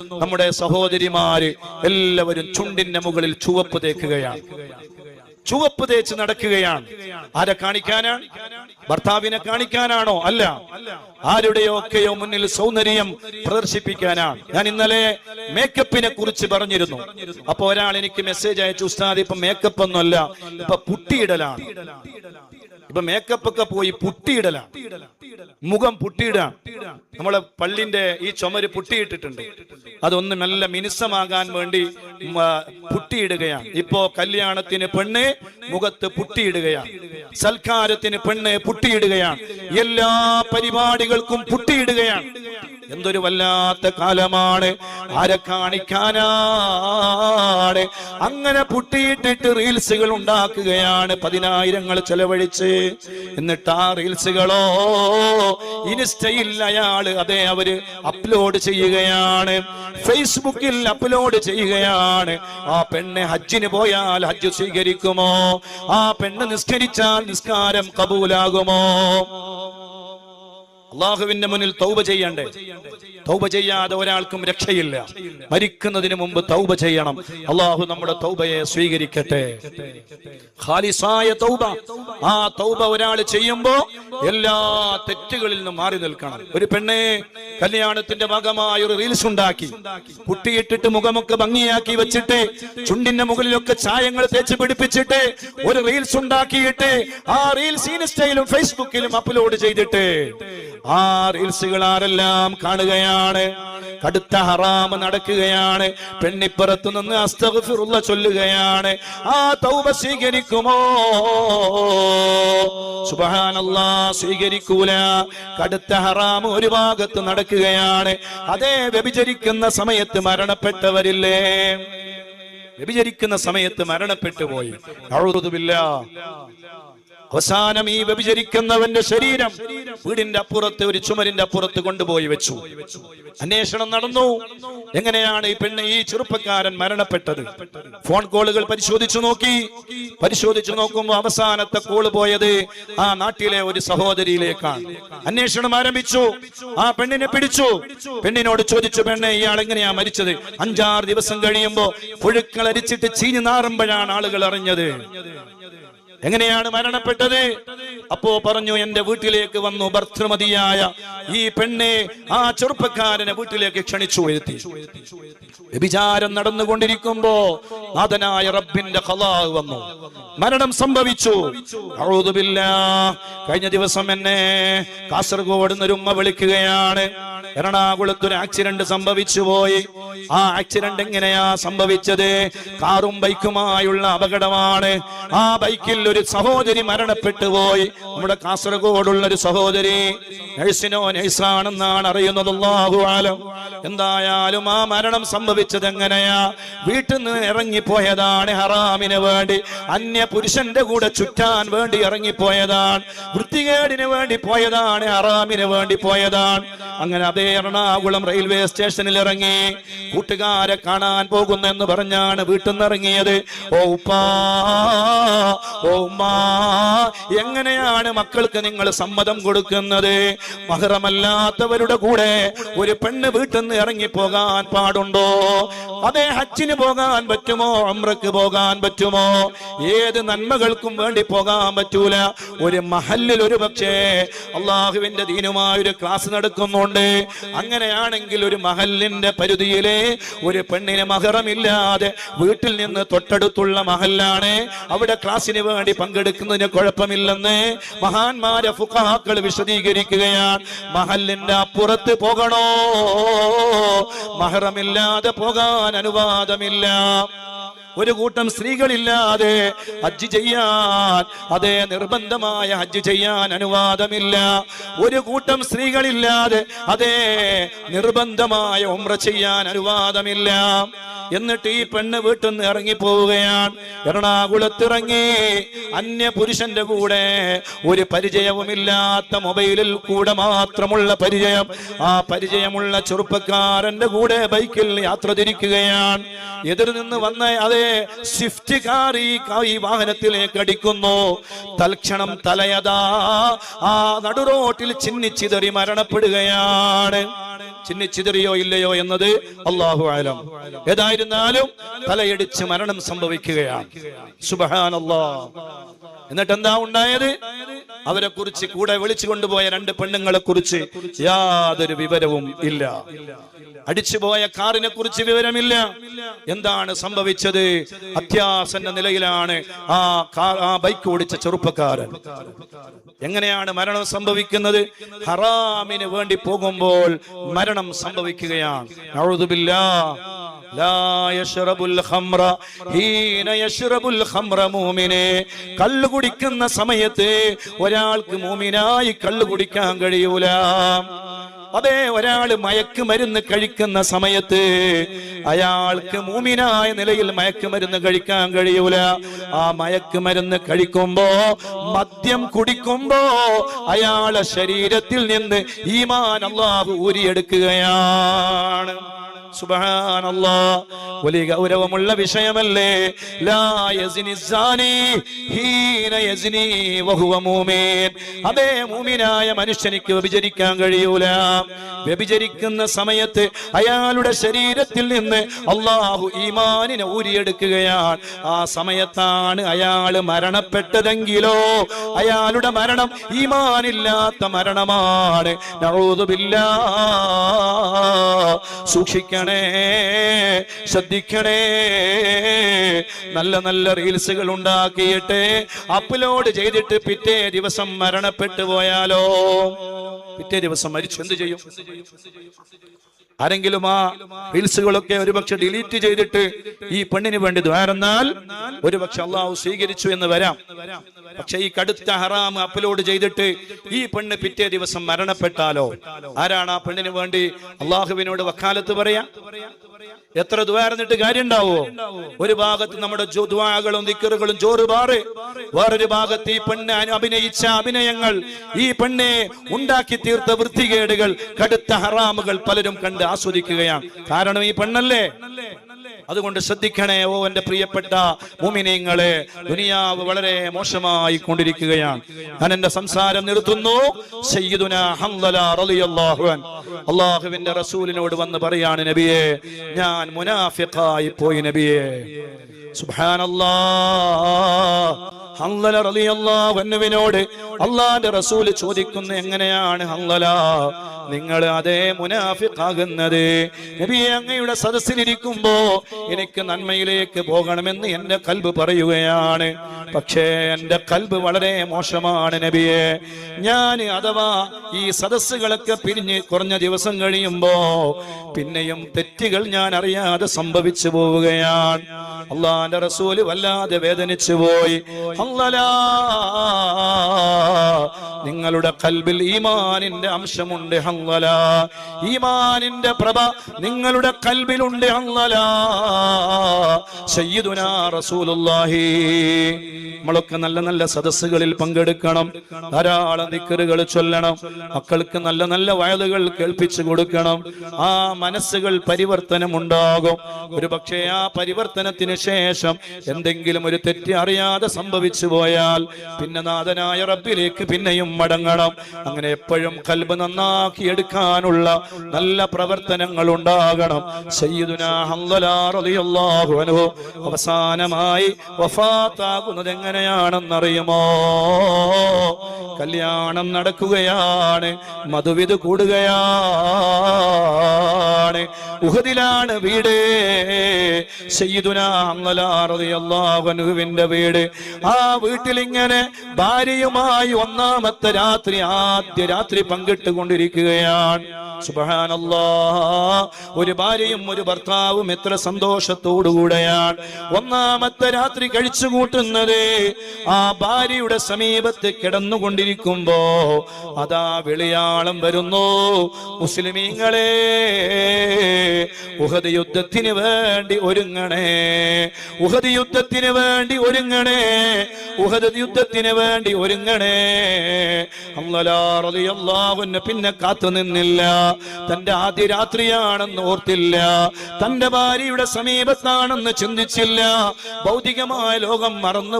നമ്മുടെ സഹോദരിമാര് എല്ലാവരും ചുണ്ടിന്റെ മുകളിൽ ചുവപ്പ് തേക്കുകയാണ്, ചുവപ്പ് തേച്ച് നടക്കുകയാണ്. ആരെ കാണിക്കാനാണ്? ഭർത്താവിനെ കാണിക്കാനാണോ? അല്ല, ആരുടെയൊക്കെയോ മുന്നിൽ സൗന്ദര്യം പ്രദർശിപ്പിക്കാനാണ്. ഞാൻ ഇന്നലെ മേക്കപ്പിനെ കുറിച്ച് പറഞ്ഞിരുന്നു. അപ്പൊ ഒരാൾ എനിക്ക് മെസ്സേജ് അയച്ചു, ഉസ്താദ് ഇപ്പൊ മേക്കപ്പ് ഒന്നുമല്ല, ഇപ്പൊ പുട്ടിയിടലാണ്. ഇപ്പൊ മേക്കപ്പ് ഒക്കെ പോയി പുട്ടിയിടലാണ്, മുഖം പുട്ടിയിടാൻ. നമ്മളെ പള്ളിന്റെ ഈ ചുമര് പുട്ടിയിട്ടിട്ടുണ്ട്, അതൊന്ന് നല്ല മിനുസമാകാൻ വേണ്ടി പുട്ടിയിടുകയാണ്. ഇപ്പോ കല്യാണത്തിന് പെണ്ണ് മുഖത്ത് പുട്ടിയിടുകയാണ്, സൽക്കാരത്തിന് പെണ്ണ് പുട്ടിയിടുകയാണ്, എല്ലാ പരിപാടികൾക്കും പുട്ടിയിടുകയാണ്. എന്തൊരു വല്ലാത്ത കാലമാണ്! ആരെ കാണിക്കാനാണ്? അങ്ങനെ പുട്ടിയിട്ടിട്ട് റീൽസുകൾ ഉണ്ടാക്കുകയാണ്, 10,000 ചെലവഴിച്ച്. എന്നിട്ട് ആ റീൽസുകളോ ഇൻസ്റ്റയിൽ അയാള് അവര് അപ്ലോഡ് ചെയ്യുകയാണ്, ഫേസ്ബുക്കിൽ അപ്ലോഡ് ചെയ്യുകയാണ്. ആ പെണ്ണ് ഹജ്ജിന് പോയാൽ ഹജ്ജ് സ്വീകരിക്കുമോ? ആ പെണ്ണ് നിസ്കരിച്ചാൽ നിസ്കാരം കബൂലാകുമോ? അള്ളാഹുവിന്റെ മുന്നിൽ തൗബ ചെയ്യണ്ടേ? തൗബ ചെയ്യാതെ ഒരാൾക്കും രക്ഷയില്ല. മരിക്കുന്നതിന് മുമ്പ് തൗബ ചെയ്യണം. അള്ളാഹു നമ്മുടെ തൗബയെ സ്വീകരിക്കട്ടെ. ഖാലിസായ തൗബ. ആ തൗബ ഒരാൾ ചെയ്യുമ്പോ എല്ലാ തെറ്റുകളിൽ നിന്നും മാറി നിൽക്കണം. ഒരു പെണ്ണെ കല്യാണത്തിന്റെ ഭാഗമായ ഒരു റീൽസ് ഉണ്ടാക്കി, പുട്ടിയിട്ടിട്ട് മുഖമൊക്കെ ഭംഗിയാക്കി വെച്ചിട്ട് ചുണ്ടിന്റെ മുകളിലൊക്കെ ചായങ്ങൾ തേച്ച് പിടിപ്പിച്ചിട്ട് ഒരു റീൽസ് ഉണ്ടാക്കിയിട്ട് ആ റീൽസ് ഇൻസ്റ്റയിലും ഫേസ്ബുക്കിലും അപ്ലോഡ് ചെയ്തിട്ട് ആ റീൽസുകൾ ആരെല്ലാം കാണുകയാണ്? കടുത്ത ഹറാമ് നടക്കുകയാണ്. പെണ്ണിപ്പുറത്തു നിന്ന് അസ്തഗ്ഫിറുല്ലാഹ് ചൊല്ലുകയാണ്. ആ തൗബ സ്വീകരിക്കുമോ? സുബ്ഹാനല്ലാഹ്, സ്വീകരിക്കൂല. കടുത്ത ഹറാമ് ഒരു ഭാഗത്ത് നടക്കുകയാണ്. അതേ വ്യഭിചരിക്കുന്ന സമയത്ത് മരണപ്പെട്ടവരില്ലേ? വ്യഭിചരിക്കുന്ന സമയത്ത് മരണപ്പെട്ടു പോയി. അഊദു ബില്ലാഹ്. അവസാനം ഈ വ്യഭിചരിക്കുന്നവന്റെ ശരീരം വീടിന്റെ അപ്പുറത്ത് ഒരു ചുമരിന്റെ അപ്പുറത്ത് കൊണ്ടുപോയി വെച്ചു. അന്വേഷണം നടന്നു. എങ്ങനെയാണ് ഈ പെണ്ണ്, ഈ ചെറുപ്പക്കാരൻ മരണപ്പെട്ടത്? ഫോൺ കോളുകൾ പരിശോധിച്ചു നോക്കി. പരിശോധിച്ചു നോക്കുമ്പോൾ അവസാനത്തെ കോള് പോയത് ആ നാട്ടിലെ ഒരു സഹോദരിയിലേക്കാണ്. അന്വേഷണം ആരംഭിച്ചു. ആ പെണ്ണിനെ പിടിച്ചു. പെണ്ണിനോട് ചോദിച്ചു, പെണ്ണെ ഇയാൾ എങ്ങനെയാ മരിച്ചത്? 5-6 ദിവസം കഴിയുമ്പോ പുഴുക്കൾ അരിച്ചിട്ട് ചീഞ്ഞു നാറുമ്പോഴാണ് ആളുകൾ അറിഞ്ഞത്. എങ്ങനെയാണ് മരണപ്പെട്ടത്? അപ്പോ പറഞ്ഞു, എന്റെ വീട്ടിലേക്ക് വന്നു ഭർതൃമതിയായ ഈ പെണ്ണെ ആ ചെറുപ്പക്കാരനെ വീട്ടിലേക്ക് ക്ഷണിച്ചു വരുത്തി. വ്യഭിചാരം നടന്നുകൊണ്ടിരിക്കുമ്പോ നാഥനായ റബ്ബിന്റെ ഖളാ വന്നു, മരണം സംഭവിച്ചു. അഊദു ബില്ലാഹ്. കഴിഞ്ഞ ദിവസം എന്നെ കാസർഗോഡ് നിന്ന് ഒരു ഉമ്മ വിളിക്കുകയാണ്. എറണാകുളത്ത് ഒരു ആക്സിഡന്റ് സംഭവിച്ചു പോയി. ആ ആക്സിഡന്റ് എങ്ങനെയാ സംഭവിച്ചത്? കാറും ബൈക്കുമായുള്ള അപകടമാണ്. ആ ബൈക്കിൽ ഒരു സഹോദരി മരണപ്പെട്ടു പോയി. നമ്മുടെ കാസർഗോഡുള്ള ഒരു സഹോദരി നഴ്സാണെന്നാണ് അറിയുന്നത്. അല്ലാഹു ആലം. എന്തായാലും ആ മരണം സംഭവിച്ചത് എങ്ങനെയാ? വീട്ടിൽ നിന്ന് ഇറങ്ങിപ്പോയതാണ് ഹറാമിന് വേണ്ടി, അന്യ പുരുഷന്റെ കൂടെ ചുറ്റാൻ വേണ്ടി ഇറങ്ങിപ്പോയതാണ്, വൃത്തികേടിന് വേണ്ടി പോയതാണ്, ഹറാമിന് വേണ്ടി പോയതാണ്. അങ്ങനെ അതേ എറണാകുളം റെയിൽവേ സ്റ്റേഷനിൽ ഇറങ്ങി. കൂട്ടുകാരെ കാണാൻ പോകുന്നെന്ന് പറഞ്ഞാണ് വീട്ടിൽ നിന്ന് ഇറങ്ങിയത്. ഓ ഉപ്പാ, ഓ ഉമ്മാ, എങ്ങനെയാണ് മക്കൾക്ക് നിങ്ങൾ സമ്മതം കൊടുക്കുന്നത്? മഹ്റമല്ലാത്തവരുടെ കൂടെ ഒരു പെണ്ണ് വീട്ടിൽ നിന്ന് ഇറങ്ങിപ്പോകാൻ പാടുണ്ടോ? അതേ ഹജ്ജിന് പോകാൻ പറ്റുമോ? ഉംറക്ക് പോകാൻ പറ്റുമോ? ഏത് നന്മകൾക്കും വേണ്ടി പോകാൻ പറ്റൂല. ഒരു മഹല്ലിൽ ഒരു പക്ഷേ അള്ളാഹുവിന്റെ ദീനുമായൊരു ക്ലാസ് നടക്കുന്നുണ്ട്. അങ്ങനെയാണെങ്കിൽ ഒരു മഹല്ലിന്റെ പരിധിയിലെ ഒരു പെണ്ണിന് മഹ്റമില്ലാതെ വീട്ടിൽ നിന്ന് തൊട്ടടുത്തുള്ള മഹല്ലാണ്, അവിടെ ക്ലാസ്സിന് വേണ്ടി പങ്കെടുക്കുന്നതിന് കുഴപ്പമില്ലെന്ന് മഹാന്മാരെ ഫുഖഹാക്കൾ വിശദീകരിക്കുകയാണ്. മഹല്ലിന്റെ അപ്പുറത്ത് പോകണോ? മഹ്റമില്ലാതെ പോകാൻ അനുവാദമില്ല. ഒരു കൂട്ടം സ്ത്രീകളില്ലാതെ ഹജ്ജ് ചെയ്യാൻ, അതേ നിർബന്ധമായ ഹജ്ജ് ചെയ്യാൻ അനുവാദമില്ല. ഒരു കൂട്ടം സ്ത്രീകളില്ലാതെ അതേ നിർബന്ധമായ ഉംറ ചെയ്യാൻ അനുവാദമില്ല. എന്നിട്ട് ഈ പെണ്ണ് വീട്ടിൽ നിന്ന് ഇറങ്ങിപ്പോവുകയാണ്. എറണാകുളത്ത് ഇറങ്ങി അന്യ പുരുഷന്റെ കൂടെ, ഒരു പരിചയവുമില്ലാത്ത മൊബൈലിൽ കൂടെ മാത്രമുള്ള പരിചയം, ആ പരിചയമുള്ള ചെറുപ്പക്കാരന്റെ കൂടെ ബൈക്കിൽ യാത്ര തിരിക്കുകയാണ്. എതിർ നിന്ന് വന്ന അതേ സ്വിഫ്റ്റ് കാർ ഈ വാഹനത്തിലേക്ക് അടിക്കുന്നു. തൽക്ഷണം തലയതാ ആ നടുറോട്ടിൽ ചിന്നിച്ചിതറി മരണപ്പെടുകയാണ്. ചിന്നിച്ചിതറിയോ ഇല്ലയോ എന്നത് അല്ലാഹു അലം. ഏതായിരുന്നാലും തലയിടിച്ച് മരണം സംഭവിക്കുകയാണ്. സുബ്ഹാനല്ലാഹ്. എന്നിട്ട് എന്താ ഉണ്ടായത്? അവരെ കുറിച്ച് കൂടെ വിളിച്ചു കൊണ്ടുപോയ 2 പെണ്ണുങ്ങളെ കുറിച്ച് യാതൊരു വിവരവും ഇല്ല. അടിച്ചുപോയ കാറിനെ കുറിച്ച് വിവരമില്ല. എന്താണ് സംഭവിച്ചത്? അത്യാസന്ന നിലയിലാണ് ആ ബൈക്ക് ഓടിച്ച ചെറുപ്പക്കാരൻ. എങ്ങനെയാണ് മരണം സംഭവിക്കുന്നത്? ഹറാമിന് വേണ്ടി പോകുമ്പോൾ മരണം സംഭവിക്കുകയാണ്. നഊദു ബില്ലാഹ്. ലാ യശ്റബുൽ ഖംറ ഹീന യശ്റബുൽ ഖംറ മുഅ്മിനെ. കള്ളു കുടിക്കുന്ന സമയത്ത് ഒരാൾക്ക് മുഅ്മിനായി കള്ളു കുടിക്കാൻ കഴിയൂല. അതെ, ഒരാൾ മയക്കുമരുന്ന് കഴിക്കുന്ന സമയത്ത് അയാൾക്ക് മുഅ്മിനായ നിലയിൽ മയക്കുമരുന്ന് കഴിക്കാൻ കഴിയൂല. ആ മയക്കുമരുന്ന് കഴിക്കുമ്പോ, മദ്യം കുടിക്കുമ്പോ അയാളുടെ ശരീരത്തിൽ നിന്ന് ഈമാൻ അല്ലാഹു ഊരിയെടുക്കുകയാണ്. സുബ്ഹാനല്ലാഹ്. വലിയ ഗൗരവമുള്ള വിഷയമല്ലേ? ലാ യസ്നി സാനി ഹീന യസ്നി വഹുവ മുഅ്മിൻ. അതേ, മുഅ്മിനായ മനുഷ്യനിക്ക് വ്യഭിചരിക്കാൻ കഴിയൂല. വ്യഭിചരിക്കുന്ന സമയത്ത് അയാളുടെ ശരീരത്തിൽ നിന്ന് അല്ലാഹു ഈമാനിനെ ഊരിയെടുക്കുകയാണ്. ആ സമയത്താണ് അയാൾ മരണപ്പെട്ടതെങ്കിലോ അയാളുടെ മരണം ഈമാനില്ലാത്ത മരണമാണ്. നഊദു ബില്ലാഹ്. സൂക്ഷിക്കണം, ശ്രദ്ധിക്കണേ. നല്ല നല്ല റീൽസുകൾ ഉണ്ടാക്കിയിട്ട് അപ്ലോഡ് ചെയ്തിട്ട് പിറ്റേ ദിവസം മരണപ്പെട്ടു പോയാലോ? പിറ്റേ ദിവസം മരിച്ചു എന്ത് ചെയ്യും? ആരെങ്കിലും ആ റീൽസുകളൊക്കെ ഒരുപക്ഷെ ഡിലീറ്റ് ചെയ്തിട്ട് ഈ പെണ്ണിന് വേണ്ടി ദ്വാരന്നാൽ ഒരുപക്ഷെ അള്ളാഹു സ്വീകരിച്ചു എന്ന് വരാം. പക്ഷെ ഈ കടുത്ത ഹറാം അപ്ലോഡ് ചെയ്തിട്ട് ഈ പെണ്ണ് പിറ്റേ ദിവസം മരണപ്പെട്ടാലോ? ആരാണ് ആ പെണ്ണിന് വേണ്ടി അള്ളാഹുവിനോട് വക്കാലത്ത് പറയാ? എത്ര ദ്വാരന്നിട്ട് കാര്യം ഉണ്ടാവോ? ഒരു ഭാഗത്ത് നമ്മുടെ ദുആകളും ദിക്റുകളും ജോറുപാറ്, വേറൊരു ഭാഗത്ത് ഈ പെണ്ണ് അഭിനയിച്ച അഭിനയങ്ങൾ, ഈ പെണ്ണെ ഉണ്ടാക്കി തീർത്ത വൃത്തികേടുകൾ, കടുത്ത ഹറാമുകൾ പലരും കണ്ട് ആസ്വദിക്കുകയാണ്. കാരണം ഈ പെണ്ണല്ലേ. അതുകൊണ്ട് ശ്രദ്ധിക്കണേ ഓ എന്റെ പ്രിയപ്പെട്ട മുഅ്മിനീങ്ങളെ. ദുനിയാവ് വളരെ മോശമായി കൊണ്ടിരിക്കുകയാണ്. ഞാൻ എന്റെ സംസാരം നിർത്തുന്നു. സയ്യിദുനാ ഹംദല റളിയല്ലാഹു അൻഹു അല്ലാഹുവിന്റെ റസൂലിനോട് വന്ന് പറയാണ്, നബിയേ, ഞാൻ മുനാഫിഖായി പോയി നബിയേ. സുബ്ഹാനല്ലാഹ്. ഹംദല റളിയല്ലാഹു അൻഹുവിനോട് അല്ലാഹുവിന്റെ റസൂൽ ചോദിക്കുന്നു, എങ്ങനെയാണ് ഹംദല നിങ്ങൾ അതേ മുനാഫിഖാകുന്നത്? നബിയെ, അങ്ങയുടെ സദസ്സിലിരിക്കുമ്പോ എനിക്ക് നന്മയിലേക്ക് പോകണമെന്ന് എന്റെ കൽബ് പറയുകയാണ്. പക്ഷേ എന്റെ കൽബ് വളരെ മോശമാണ് നബിയെ. ഞാൻ അഥവാ ഈ സദസ്സുകളൊക്കെ പിരിഞ്ഞ് കുറഞ്ഞ ദിവസം കഴിയുമ്പോ പിന്നെയും തെറ്റുകൾ ഞാൻ അറിയാതെ സംഭവിച്ചു പോവുകയാണ്. അല്ലാഹുവിന്റെ റസൂല് വല്ലാതെ വേദനിച്ചു പോയി. നിങ്ങളുടെ കൽബിൽ ഈമാനിന്റെ അംശമുണ്ട് ഹംദല. ഈമാനിന്റെ പ്രഭ നിങ്ങളുടെ കൽബിലുണ്ട് ഹംദല. സയ്യിദുനാ റസൂലുള്ളാഹി. നമ്മളൊക്കെ നല്ല നല്ല സദസ്സുകളിൽ പങ്കെടുക്കണം, ധാരാളം ദിക്റുകൾ ചൊല്ലണം, മക്കൾക്ക് നല്ല നല്ല വയലുകൾ കേൾപ്പിച്ചു കൊടുക്കണം. ആ മനസ്സുകൾ പരിവർത്തനം ഉണ്ടാകും. ഒരു പക്ഷേ ആ പരിവർത്തനത്തിന് ശേഷം എന്തെങ്കിലും ഒരു തെറ്റ് അറിയാതെ സംഭവിച്ചു പോയാൽ പിന്നെ നാഥനായ റബ്ബിലേക്ക് പിന്നെയും മടങ്ങണം. അങ്ങനെ എപ്പോഴും കൽബ് നന്നാക്കി എടുക്കാനുള്ള നല്ല പ്രവർത്തനങ്ങൾ ഉണ്ടാകണം. സയ്യിദുനാ ഹംദല റളിയല്ലാഹു അൻഹു അവസാനമായി വഫാത്താകുന്നത് എങ്ങനെയാണെന്നറിയുമോ? കല്യാണം നടക്കുകയാണ്, മധുവിധു കൂടുകയാണ്. ഉഹദിലാണ് വീട്. സയ്യിദുനാ ഹംദല റളിയല്ലാഹു അൻഹുവിന്റെ വീട്. ആ വീട്ടിൽ ഇങ്ങനെ ഭാര്യയുമായി ഒന്നാമത്തെ ആദ്യ രാത്രി പങ്കിട്ടുകൊണ്ടിരിക്കുകയാണ്. സുബ്ഹാനല്ലാഹ്. ഒരു ഭാര്യയും ഒരു ഭർത്താവും എത്ര സന്തോഷത്തോടുകൂടെയാണ് ഒന്നാമത്തെ രാത്രി കഴിച്ചു കൂട്ടുന്നത്. ആ ഭാര്യയുടെ സമീപത്ത് കിടന്നുകൊണ്ടിരിക്കുമ്പോ അതാ വിളിയാളം വരുന്നു, മുസ്ലിമീങ്ങളെ, ഉഹദ് യുദ്ധത്തിന് വേണ്ടി ഒരുങ്ങണേ, ഉഹദ് യുദ്ധത്തിന് വേണ്ടി ഒരുങ്ങണേ, ഉഹദ് യുദ്ധത്തിന് വേണ്ടി ഒരുങ്ങണേ. ഹംദല റളിയല്ലാഹു അൻഹു പിന്നെ കാത്തു നിന്നില്ല. തന്റെ ആദ്യ രാത്രിയാണെന്ന് ഓർത്തില്ല, തന്റെ ഭാര്യയുടെ സമീപത്താണെന്ന് ചിന്തിച്ചില്ല. ഭൗതികമായ ലോകം മറന്നു